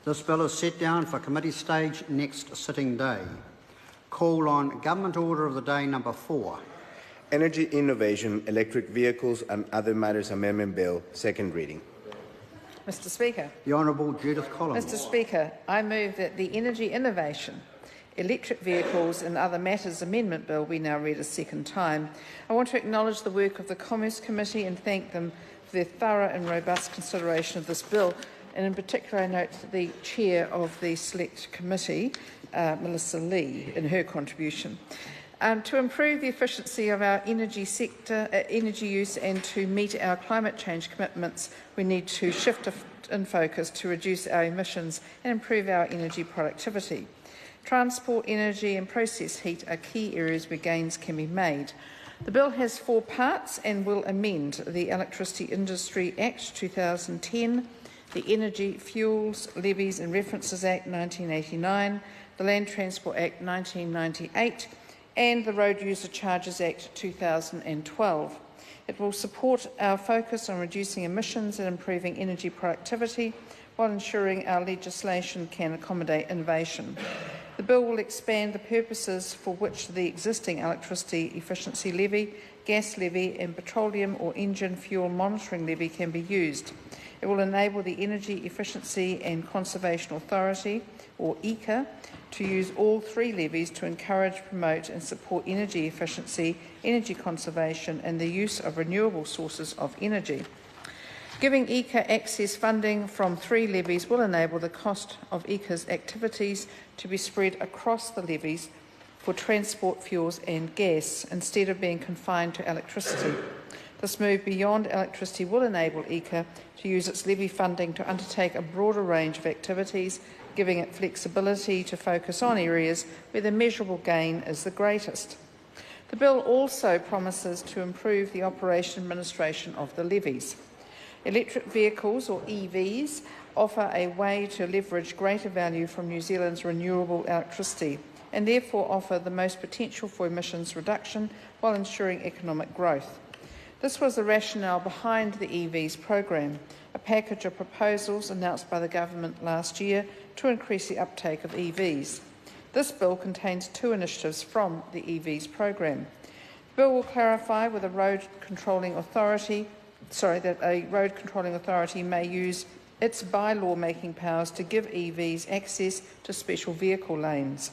This bill is set down for committee stage next sitting day. Call on Government Order of the Day number 4. Energy Innovation, Electric Vehicles and Other Matters Amendment Bill, second reading. Mr Speaker. The Honourable Judith Collins. Mr Speaker, I move that the Energy Innovation, Electric Vehicles and Other Matters Amendment Bill be now read a second time. I want to acknowledge the work of the Commerce Committee and thank them for their thorough and robust consideration of this bill. And in particular, I note the Chair of the Select Committee, Melissa Lee, in her contribution. To improve the efficiency of our energy sector, energy use and to meet our climate change commitments, we need to shift in focus to reduce our emissions and improve our energy productivity. Transport, energy and process heat are key areas where gains can be made. The bill has 4 parts and will amend the Electricity Industry Act 2010, the Energy, Fuels, Levies and References Act 1989, the Land Transport Act 1998 and the Road User Charges Act 2012. It will support our focus on reducing emissions and improving energy productivity while ensuring our legislation can accommodate innovation. The bill will expand the purposes for which the existing electricity efficiency levy, gas levy and petroleum or engine fuel monitoring levy can be used. It will enable the Energy Efficiency and Conservation Authority, or ECA, to use all 3 levies to encourage, promote and support energy efficiency, energy conservation and the use of renewable sources of energy. Giving ECA access funding from 3 levies will enable the cost of ECA's activities to be spread across the levies for transport, fuels and gas, instead of being confined to electricity. This move beyond electricity will enable ECA to use its levy funding to undertake a broader range of activities, giving it flexibility to focus on areas where the measurable gain is the greatest. The bill also promises to improve the operation and administration of the levies. Electric vehicles, or EVs, offer a way to leverage greater value from New Zealand's renewable electricity and therefore offer the most potential for emissions reduction while ensuring economic growth. This was the rationale behind the EVs program, a package of proposals announced by the government last year to increase the uptake of EVs. This bill contains 2 initiatives from the EVs program. The bill will clarify whether that a road controlling authority may use its bylaw making powers to give EVs access to special vehicle lanes.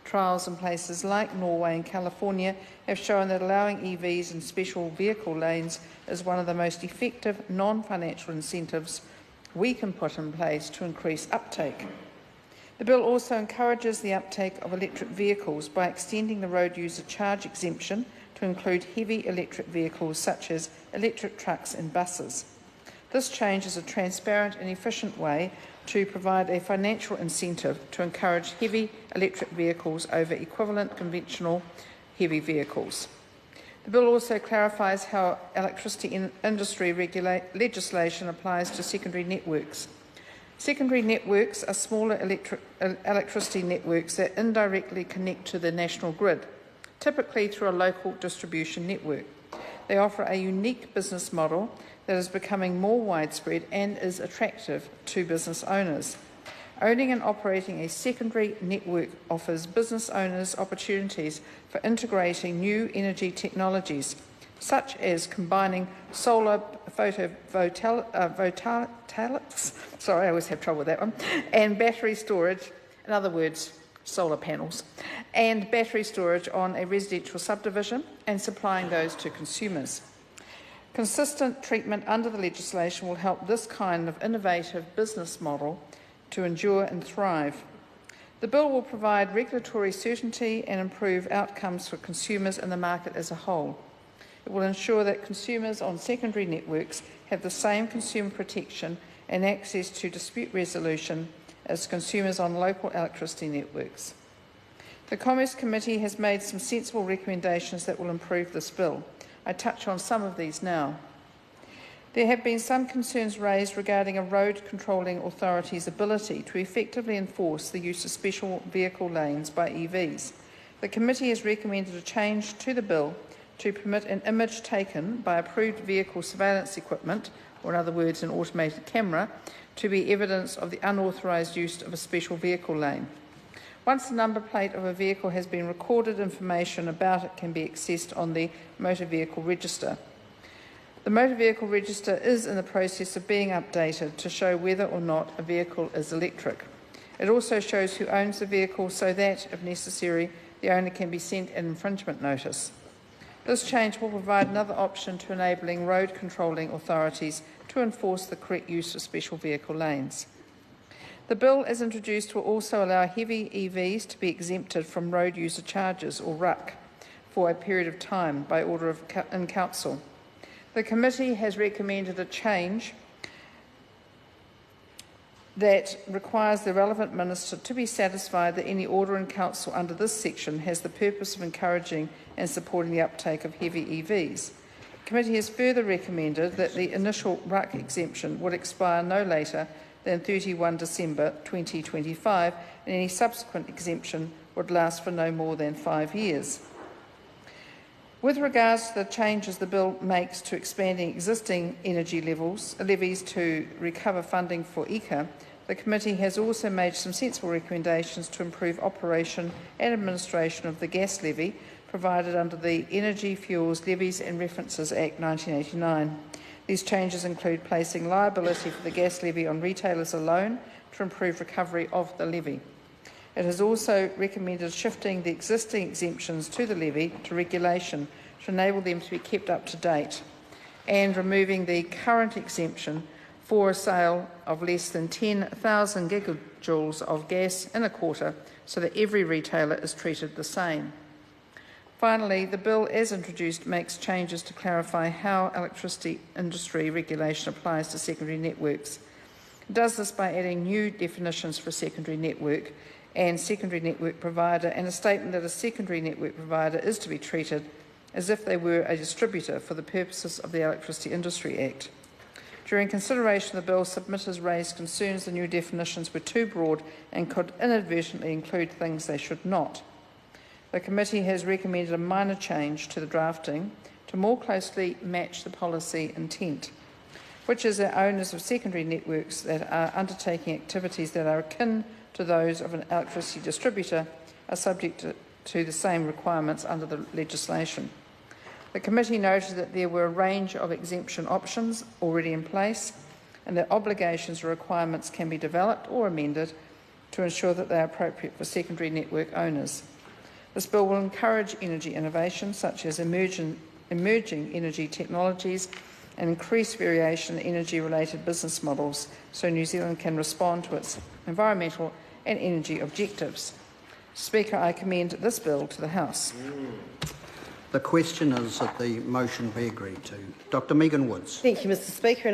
Trials in places like Norway and California have shown that allowing EVs in special vehicle lanes is one of the most effective non-financial incentives we can put in place to increase uptake. The bill also encourages the uptake of electric vehicles by extending the road user charge exemption to include heavy electric vehicles such as electric trucks and buses. This change is a transparent and efficient way to provide a financial incentive to encourage heavy electric vehicles over equivalent conventional heavy vehicles. The bill also clarifies how electricity industry legislation applies to secondary networks. Secondary networks are smaller electricity networks that indirectly connect to the national grid, typically through a local distribution network. They offer a unique business model that is becoming more widespread and is attractive to business owners. Owning and operating a secondary network offers business owners opportunities for integrating new energy technologies, such as combining solar photovoltaics, sorry, I always have trouble with that one, and battery storage, in other words, solar panels, and battery storage on a residential subdivision and supplying those to consumers. Consistent treatment under the legislation will help this kind of innovative business model to endure and thrive. The bill will provide regulatory certainty and improve outcomes for consumers and the market as a whole. It will ensure that consumers on secondary networks have the same consumer protection and access to dispute resolution as consumers on local electricity networks. The Commerce Committee has made some sensible recommendations that will improve this bill. I touch on some of these now. There have been some concerns raised regarding a road controlling authority's ability to effectively enforce the use of special vehicle lanes by EVs. The committee has recommended a change to the bill to permit an image taken by approved vehicle surveillance equipment or in other words, an automated camera, to be evidence of the unauthorised use of a special vehicle lane. Once the number plate of a vehicle has been recorded, information about it can be accessed on the motor vehicle register. The motor vehicle register is in the process of being updated to show whether or not a vehicle is electric. It also shows who owns the vehicle so that, if necessary, the owner can be sent an infringement notice. This change will provide another option to enabling road controlling authorities to enforce the correct use of special vehicle lanes. The bill, as introduced, will also allow heavy EVs to be exempted from road user charges, or RUC, for a period of time by order in Council. The committee has recommended a change that requires the relevant minister to be satisfied that any order in Council under this section has the purpose of encouraging and supporting the uptake of heavy EVs. The committee has further recommended that the initial RUC exemption would expire no later than 31 December 2025, and any subsequent exemption would last for no more than 5 years. With regards to the changes the bill makes to expanding existing energy levies to recover funding for ECA, the committee has also made some sensible recommendations to improve operation and administration of the gas levy provided under the Energy, Fuels, Levies and References Act 1989. These changes include placing liability for the gas levy on retailers alone to improve recovery of the levy. It has also recommended shifting the existing exemptions to the levy to regulation to enable them to be kept up to date, and removing the current exemption for a sale of less than 10,000 gigajoules of gas in a quarter, so that every retailer is treated the same. Finally, the bill, as introduced, makes changes to clarify how electricity industry regulation applies to secondary networks. It does this by adding new definitions for secondary network and secondary network provider, and a statement that a secondary network provider is to be treated as if they were a distributor for the purposes of the Electricity Industry Act. During consideration of the bill, submitters raised concerns the new definitions were too broad and could inadvertently include things they should not. The committee has recommended a minor change to the drafting to more closely match the policy intent, which is that owners of secondary networks that are undertaking activities that are akin to those of an electricity distributor are subject to the same requirements under the legislation. The committee noted that there were a range of exemption options already in place, and that obligations or requirements can be developed or amended to ensure that they are appropriate for secondary network owners. This bill will encourage energy innovation, such as emerging energy technologies, and increase variation in energy-related business models, so New Zealand can respond to its environmental and energy objectives. Speaker, I commend this bill to the House. The question is that the motion be agreed to. Dr Megan Woods. Thank you, Mr Speaker.